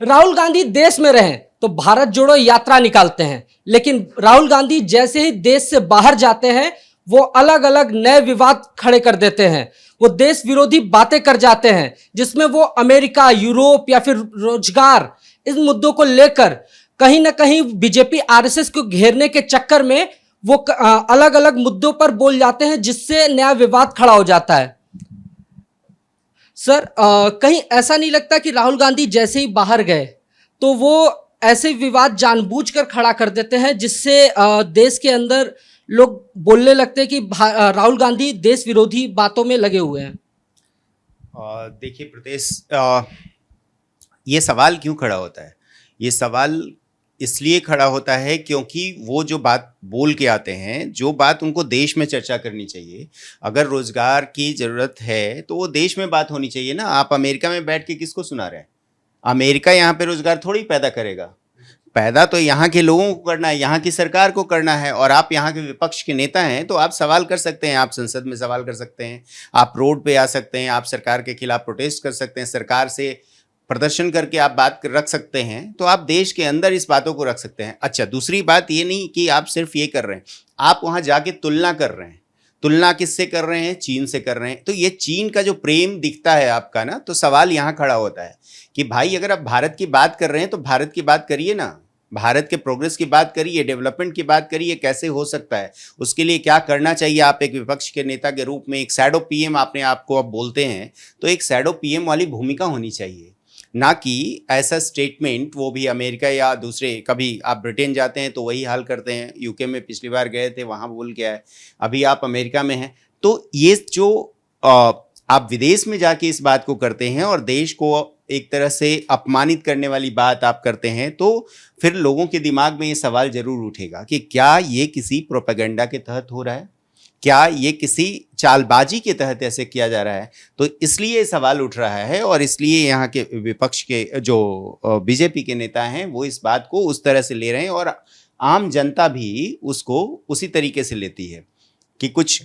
राहुल गांधी देश में रहें तो भारत जोड़ो यात्रा निकालते हैं, लेकिन राहुल गांधी जैसे ही देश से बाहर जाते हैं वो अलग अलग नए विवाद खड़े कर देते हैं। वो देश विरोधी बातें कर जाते हैं जिसमें वो अमेरिका, यूरोप या फिर रोजगार, इस मुद्दों को लेकर कहीं ना कहीं बीजेपी आरएसएस को घेरने के चक्कर में वो अलग अलग मुद्दों पर बोल जाते हैं, जिससे नया विवाद खड़ा हो जाता है। सर, कहीं ऐसा नहीं लगता कि राहुल गांधी जैसे ही बाहर गए तो वो ऐसे विवाद जानबूझकर खड़ा कर देते हैं जिससे देश के अंदर लोग बोलने लगते हैं कि राहुल गांधी देश विरोधी बातों में लगे हुए हैं। देखिए प्रदेश, ये सवाल क्यों खड़ा होता है? ये सवाल इसलिए खड़ा होता है क्योंकि वो जो बात बोल के आते हैं, जो बात उनको देश में चर्चा करनी चाहिए, अगर रोजगार की ज़रूरत है तो वो देश में बात होनी चाहिए ना। आप अमेरिका में बैठ के किसको सुना रहे हैं? अमेरिका यहाँ पे रोजगार थोड़ी पैदा करेगा। पैदा तो यहाँ के लोगों को करना है, यहाँ की सरकार को करना है। और आप यहाँ के विपक्ष के नेता हैं तो आप सवाल कर सकते हैं, आप संसद में सवाल कर सकते हैं, आप रोड पे आ सकते हैं, आप सरकार के खिलाफ प्रोटेस्ट कर सकते हैं, सरकार से प्रदर्शन करके आप बात रख सकते हैं। तो आप देश के अंदर इस बातों को रख सकते हैं। अच्छा, दूसरी बात ये नहीं कि आप सिर्फ ये कर रहे हैं, आप वहाँ जाके तुलना कर रहे हैं। तुलना किससे कर रहे हैं? चीन से कर रहे हैं। तो ये चीन का जो प्रेम दिखता है आपका ना, तो सवाल यहाँ खड़ा होता है कि भाई अगर आप भारत की बात कर रहे हैं तो भारत की बात करिए ना, भारत के प्रोग्रेस की बात करिए, डेवलपमेंट की बात करिए, कैसे हो सकता है, उसके लिए क्या करना चाहिए। आप एक विपक्ष के नेता के रूप में एक शैडो पीएम आपने आपको अब बोलते हैं, तो एक शैडो पीएम वाली भूमिका होनी चाहिए, ना कि ऐसा स्टेटमेंट, वो भी अमेरिका या दूसरे। कभी आप ब्रिटेन जाते हैं तो वही हाल करते हैं, यूके में पिछली बार गए थे वहाँ बोल के आए, अभी आप अमेरिका में हैं। तो ये जो आप विदेश में जाके इस बात को करते हैं और देश को एक तरह से अपमानित करने वाली बात आप करते हैं, तो फिर लोगों के दिमाग में ये सवाल जरूर उठेगा कि क्या ये किसी प्रोपेगेंडा के तहत हो रहा है, क्या ये किसी चालबाजी के तहत ऐसे किया जा रहा है। तो इसलिए सवाल उठ रहा है और इसलिए यहाँ के विपक्ष के जो बीजेपी के नेता हैं वो इस बात को उस तरह से ले रहे हैं और आम जनता भी उसको उसी तरीके से लेती है कि कुछ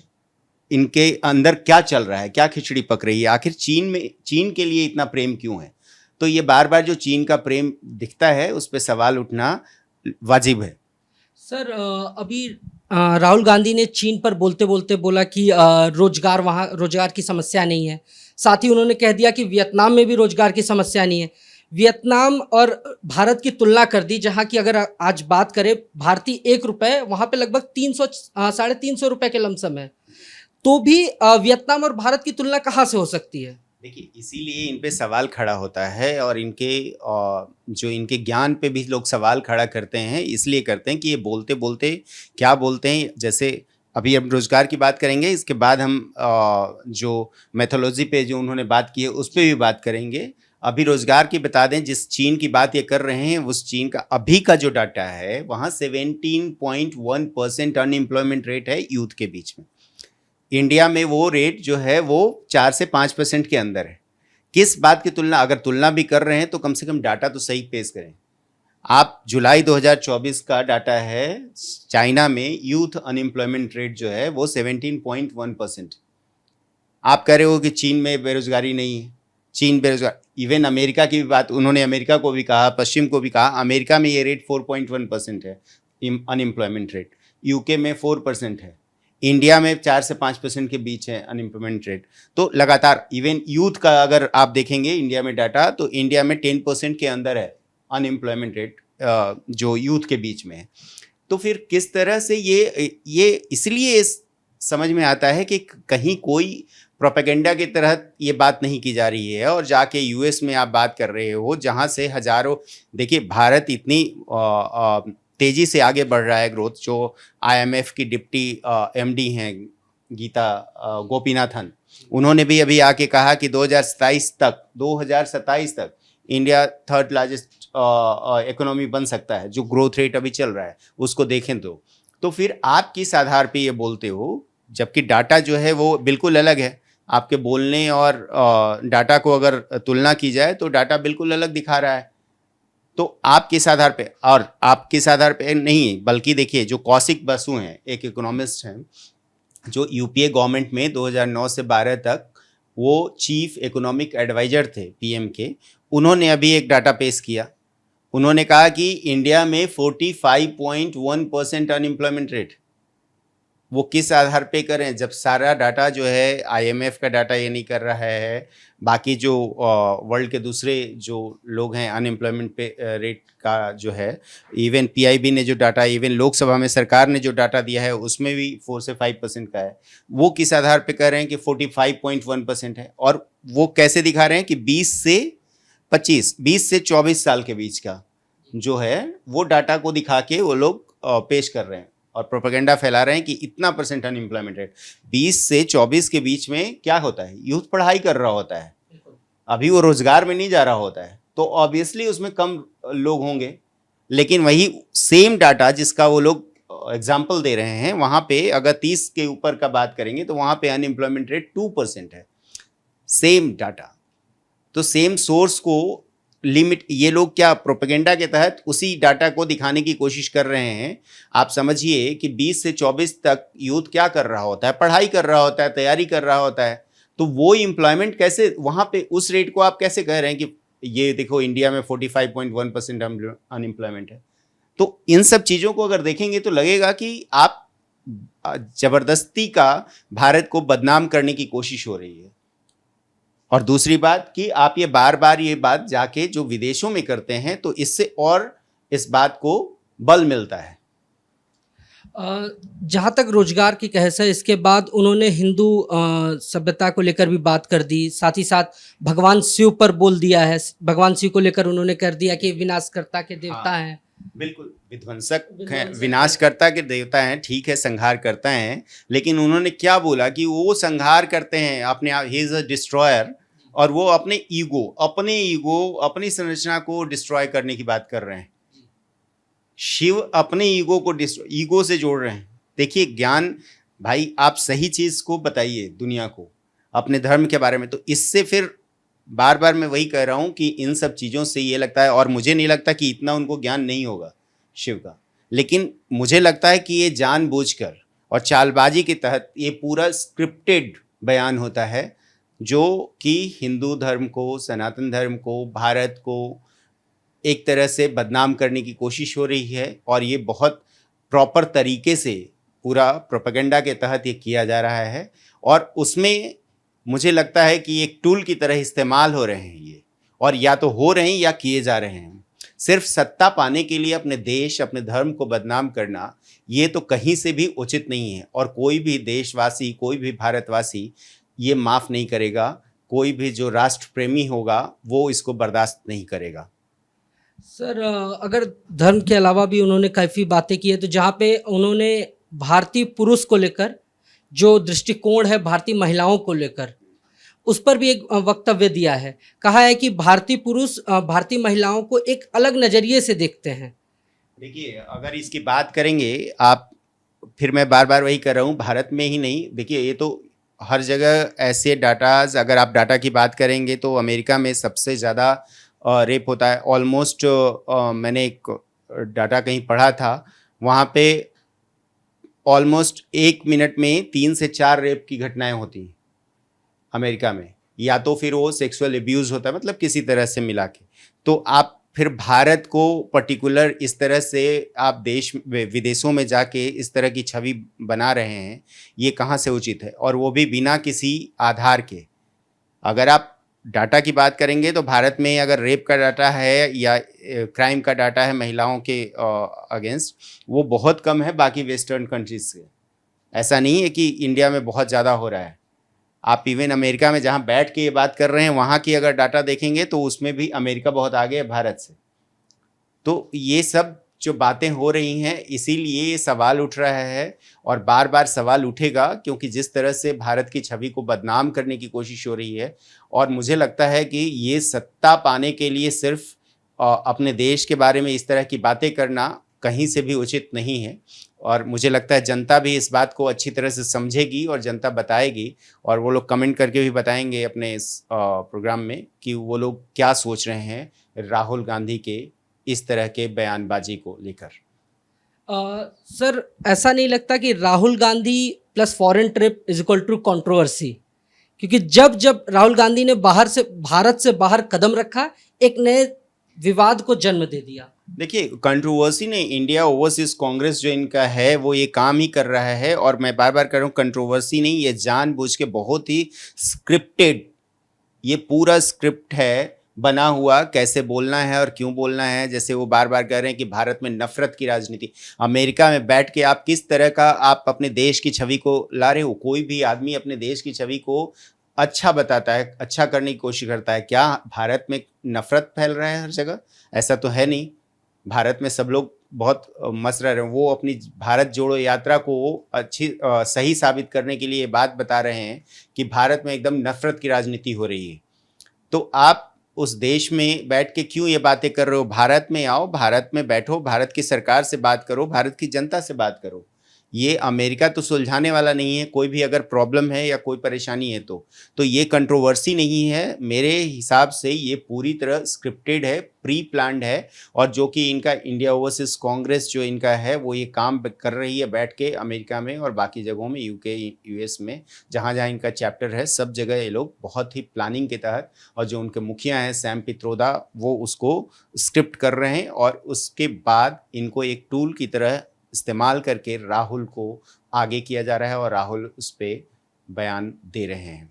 इनके अंदर क्या चल रहा है, क्या खिचड़ी पक रही है, आखिर चीन के लिए इतना प्रेम क्यों है। तो ये बार बार जो चीन का प्रेम दिखता है उस पर सवाल उठना वाजिब है। सर, अभी राहुल गांधी ने चीन पर बोलते बोलते बोला कि वहाँ रोजगार की समस्या नहीं है। साथ ही उन्होंने कह दिया कि वियतनाम में भी रोजगार की समस्या नहीं है। वियतनाम और भारत की तुलना कर दी, जहाँ की अगर आज बात करें, भारतीय 1 रुपये वहाँ पे लगभग 300 350 रुपये के लमसम है। तो भी वियतनाम और भारत की तुलना कहाँ से हो सकती है? देखिए, इसीलिए इन पे सवाल खड़ा होता है और इनके जो इनके ज्ञान पे भी लोग सवाल खड़ा करते हैं, इसलिए करते हैं कि ये बोलते बोलते क्या बोलते हैं। जैसे अभी हम रोजगार की बात करेंगे, इसके बाद हम जो मैथोलॉजी पे जो उन्होंने बात की है उस पर भी बात करेंगे। अभी रोजगार की बता दें, जिस चीन की बात ये कर रहे हैं उस चीन का अभी का जो डाटा है वहाँ 17.1% अनएम्प्लॉयमेंट रेट है यूथ के बीच में। इंडिया में वो रेट जो है वो 4 से 5% के अंदर है। किस बात की तुलना, अगर तुलना भी कर रहे हैं तो कम से कम डाटा तो सही पेश करें। आप जुलाई 2024 का डाटा है, चाइना में यूथ अनएम्प्लॉयमेंट रेट जो है वो 17.1%। आप कह रहे हो कि चीन में बेरोजगारी नहीं है, चीन बेरोजगार। इवन अमेरिका की भी बात, उन्होंने अमेरिका को भी कहा, पश्चिम को भी कहा, अमेरिका में ये रेट 4.1% है अनएम्प्लॉयमेंट रेट, यूके में 4% है, इंडिया में 4 से 5% के बीच है अनएम्प्लॉयमेंट रेट। तो लगातार इवन यूथ का अगर आप देखेंगे इंडिया में डाटा, तो इंडिया में 10% के अंदर है अनएम्प्लॉयमेंट रेट जो यूथ के बीच में है। तो फिर किस तरह से ये इसलिए समझ में आता है कि कहीं कोई प्रोपेगेंडा के तहत ये बात नहीं की जा रही है। और जाके यूएस में आप बात कर रहे हो जहाँ से हजारों, देखिए भारत इतनी तेजी से आगे बढ़ रहा है ग्रोथ। जो आईएमएफ की डिप्टी एमडी हैं गीता गोपीनाथन, उन्होंने भी अभी आके कहा कि 2027 तक इंडिया 3rd लार्जेस्ट इकोनॉमी बन सकता है। जो ग्रोथ रेट अभी चल रहा है उसको देखें तो फिर आप किस आधार पे ये बोलते हो, जबकि डाटा जो है वो बिल्कुल अलग है। आपके बोलने और डाटा को अगर तुलना की जाए तो डाटा बिल्कुल अलग दिखा रहा है। तो आप किस आधार पे, और आप किस आधार पे नहीं, बल्कि देखिए जो कौशिक बसु हैं, एक इकोनॉमिस्ट हैं जो यूपीए गवर्नमेंट में 2009 से 12 तक वो चीफ इकोनॉमिक एडवाइजर थे पीएम के, उन्होंने अभी एक डाटा पेश किया। उन्होंने कहा कि इंडिया में 45.1% अनएम्प्लॉयमेंट रेट। वो किस आधार पे करें जब सारा डाटा जो है आईएमएफ का डाटा ये नहीं कर रहा है, बाकी जो वर्ल्ड के दूसरे जो लोग हैं अनएम्प्लॉयमेंट पे रेट का जो है, इवन पीआईबी ने जो डाटा, इवन लोकसभा में सरकार ने जो डाटा दिया है उसमें भी 4 से 5% का है। वो किस आधार पे कह रहे हैं कि 45.1% है, और वो कैसे दिखा रहे हैं कि 20 से 24 साल के बीच का जो है वो डाटा को दिखा के वो लोग पेश कर रहे हैं और प्रोपेगेंडा फैला रहे हैं कि इतना % अनएम्प्लॉयमेंट रेट। 20 से 24 के बीच में क्या होता है, यूथ पढ़ाई कर रहा होता है, अभी वो रोजगार में नहीं जा रहा होता है, तो ऑब्वियसली उसमें कम लोग होंगे। लेकिन वही सेम डाटा जिसका वो लोग एग्जाम्पल दे रहे हैं, वहाँ पे अगर 30 के ऊपर का बात करेंगे तो वहाँ पे अनएम्प्लॉयमेंट रेट 2% है। सेम डाटा, तो सेम सोर्स को लिमिट, ये लोग क्या प्रोपेगेंडा के तहत उसी डाटा को दिखाने की कोशिश कर रहे हैं। आप समझिए कि 20 से 24 तक यूथ क्या कर रहा होता है, पढ़ाई कर रहा होता है, तैयारी कर रहा होता है, तो वो एम्प्लॉयमेंट कैसे वहाँ पे उस रेट को आप कैसे कह रहे हैं कि ये देखो इंडिया में 45.1% अनएम्प्लॉयमेंट है। तो इन सब चीज़ों को अगर देखेंगे तो लगेगा कि आप जबरदस्ती का भारत को बदनाम करने की कोशिश हो रही है। और दूसरी बात कि आप ये बार बार ये बात जाके जो विदेशों में करते हैं, तो इससे और इस बात को बल मिलता है। जहाँ तक रोजगार की कहस है, इसके बाद उन्होंने हिंदू सभ्यता को लेकर भी बात कर दी, साथ ही साथ भगवान शिव पर बोल दिया है। भगवान शिव को लेकर उन्होंने कर दिया कि विनाशकर्ता के देवता हैं। बिल्कुल, विध्वंसक हैं, विनाशकर्ता के देवता हैं, ठीक है, संहार करता हैं, लेकिन उन्होंने क्या बोला कि वो संहार करते हैं अपने आप, ही इज अ डिस्ट्रॉयर, और वो अपने ईगो अपनी संरचना को डिस्ट्रॉय करने की बात कर रहे हैं। शिव अपने ईगो को ईगो से जोड़ रहे हैं। देखिए ज्ञान भाई, आप सही चीज को बताइए दुनिया को अपने धर्म के बारे में, तो इससे फिर बार बार मैं वही कह रहा हूं कि इन सब चीजों से ये लगता है, और मुझे नहीं लगता कि इतना उनको ज्ञान नहीं होगा शिव का, लेकिन मुझे लगता है कि ये जानबूझकर और चालबाजी के तहत ये पूरा स्क्रिप्टेड बयान होता है, जो कि हिंदू धर्म को, सनातन धर्म को, भारत को एक तरह से बदनाम करने की कोशिश हो रही है। और ये बहुत प्रॉपर तरीके से पूरा प्रोपेगेंडा के तहत ये किया जा रहा है, और उसमें मुझे लगता है कि एक टूल की तरह इस्तेमाल हो रहे हैं ये, और या तो हो रहे हैं या किए जा रहे हैं। सिर्फ सत्ता पाने के लिए अपने देश, अपने धर्म को बदनाम करना, ये तो कहीं से भी उचित नहीं है, और कोई भी देशवासी, कोई भी भारतवासी ये माफ़ नहीं करेगा। कोई भी जो राष्ट्र प्रेमी होगा वो इसको बर्दाश्त नहीं करेगा। सर, अगर धर्म के अलावा भी उन्होंने काफ़ी बातें की है, तो जहाँ पे उन्होंने भारतीय पुरुष को लेकर जो दृष्टिकोण है, भारतीय महिलाओं को लेकर, उस पर भी एक वक्तव्य दिया है। कहा है कि भारतीय पुरुष भारतीय महिलाओं को एक अलग नज़रिए से देखते हैं। देखिए, अगर इसकी बात करेंगे आप, फिर मैं बार बार वही कर रहा हूँ, भारत में ही नहीं, देखिए ये तो हर जगह ऐसे डाटाज, अगर आप डाटा की बात करेंगे तो अमेरिका में सबसे ज़्यादा रेप होता है। ऑलमोस्ट मैंने एक डाटा कहीं पढ़ा था, वहाँ पे ऑलमोस्ट 1 मिनट में 3 से 4 रेप की घटनाएं होती हैं अमेरिका में, या तो फिर वो सेक्सुअल एब्यूज़ होता है, मतलब किसी तरह से मिला के। तो आप फिर भारत को पर्टिकुलर इस तरह से आप देश विदेशों में जाके इस तरह की छवि बना रहे हैं, ये कहाँ से उचित है, और वो भी बिना किसी आधार के। अगर आप डाटा की बात करेंगे तो भारत में अगर रेप का डाटा है या क्राइम का डाटा है महिलाओं के अगेंस्ट, वो बहुत कम है बाकी वेस्टर्न कंट्रीज से। ऐसा नहीं है कि इंडिया में बहुत ज़्यादा हो रहा है। आप इवन अमेरिका में जहाँ बैठ के ये बात कर रहे हैं, वहाँ की अगर डाटा देखेंगे तो उसमें भी अमेरिका बहुत आगे है भारत से। तो ये सब जो बातें हो रही हैं, इसीलिए ये सवाल उठ रहा है, और बार बार सवाल उठेगा, क्योंकि जिस तरह से भारत की छवि को बदनाम करने की कोशिश हो रही है, और मुझे लगता है कि ये सत्ता पाने के लिए सिर्फ अपने देश के बारे में इस तरह की बातें करना कहीं से भी उचित नहीं है। और मुझे लगता है जनता भी इस बात को अच्छी तरह से समझेगी, और जनता बताएगी, और वो लोग कमेंट करके भी बताएंगे अपने इस प्रोग्राम में कि वो लोग क्या सोच रहे हैं राहुल गांधी के इस तरह के बयानबाजी को लेकर। सर, ऐसा नहीं लगता कि Rahul Gandhi plus foreign trip is equal to controversy? क्योंकि जब जब राहुल गांधी ने भारत से बाहर कदम रखा, एक नए विवाद को जन्म दे दिया। देखिए, कंट्रोवर्सी ने इंडिया ओवरसीज कांग्रेस जो इनका है वो ये काम ही कर रहा है, और मैं बार बार कह रहा हूँ कंट्रोवर्सी नहीं, ये जानबूझ के बहुत ही स्क्रिप्टेड, ये पूरा स्क्रिप्ट है बना हुआ, कैसे बोलना है और क्यों बोलना है। जैसे वो बार बार कह रहे हैं कि भारत में नफरत की राजनीति, अमेरिका में बैठ के आप किस तरह का आप अपने देश की छवि को ला रहे हो। कोई भी आदमी अपने देश की छवि को अच्छा बताता है, अच्छा करने की कोशिश करता है, क्या भारत में नफरत फैल रहा है हर जगह? ऐसा तो है नहीं। भारत में सब लोग बहुत मस्त रह रहे हैं। वो अपनी भारत जोड़ो यात्रा को सही साबित करने के लिए ये बात बता रहे हैं कि भारत में एकदम नफरत की राजनीति हो रही है। तो आप उस देश में बैठ के क्यों ये बातें कर रहे हो? भारत में आओ, भारत में बैठो, भारत की सरकार से बात करो, भारत की जनता से बात करो। ये अमेरिका तो सुलझाने वाला नहीं है। कोई भी अगर प्रॉब्लम है या कोई परेशानी है तो ये कंट्रोवर्सी नहीं है। मेरे हिसाब से ये पूरी तरह स्क्रिप्टेड है, प्री प्लान्ड है, और जो कि इनका इंडिया ओवरसीज कांग्रेस जो इनका है वो ये काम कर रही है बैठ के अमेरिका में और बाकी जगहों में, यूके यूएस में, जहाँ जहाँ इनका चैप्टर है, सब जगह ये लोग बहुत ही प्लानिंग के तहत, और जो उनके मुखिया हैं सैम पित्रोदा, वो उसको स्क्रिप्ट कर रहे हैं, और उसके बाद इनको एक टूल की तरह इस्तेमाल करके राहुल को आगे किया जा रहा है और राहुल उस पर बयान दे रहे हैं।